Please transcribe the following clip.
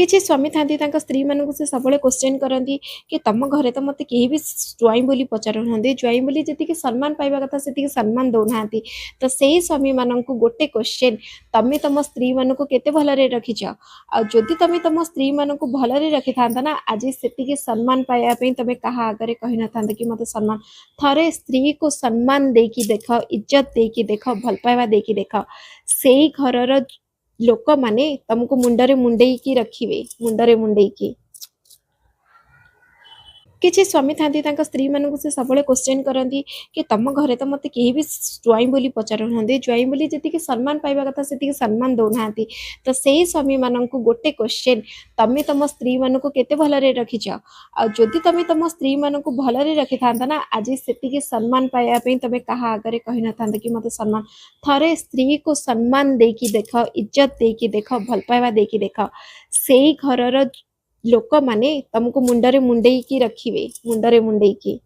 किसी स्वामी थांती स्त्री मानक से सब क्वेश्चन करती कि तुम घरे तो मत कहीं भी ज्वाई बोली पचारू ना ज्वाई बोली जी सम्मान पाइबा कथा से सम्मान दौना तो से स्वामी मान को गोटे क्वेश्चन तमें तुम स्त्री मान को केते भलरे रखीच आदि तुम तुम स्त्री मान को भलरे रखी था ना आज से सम्मान पाइबापी तुम क्या आगे कही न था कि मत सम्मान थरे स्त्री को सम्मान देकी देख इज्जत देकी देख भल पाइबा देकी देख से घर लोक माने तुमको मुंडरे मुंडेकी रखिए मुंडरे मुंडेकी किसी स्वामी थांती स्त्री मानक से सब क्वेश्चन करती कि तुम घरे तो मत कहीं भी ज्वाई बोली पचारू ना ज्वाई बोली जी सम्मान पाइबा कथा से सम्मान दौना तो से स्वामी मान को गोटे क्वेश्चन तमें तुम स्त्री मान को केते भलरे रखीच आदि तुम तुम स्त्री मान को भलरे रखी था ना आज से सम्मान पाइबापी तुम क्या आगे कही न था कि मत सम्मान थरे स्त्री को सम्मान देकी देख इज्जत देकी देख भल पाइबा देकी देख से घर लोक माने तुमको मुंडरे मुंडेकी रखिए मुंडरे मुंडेकी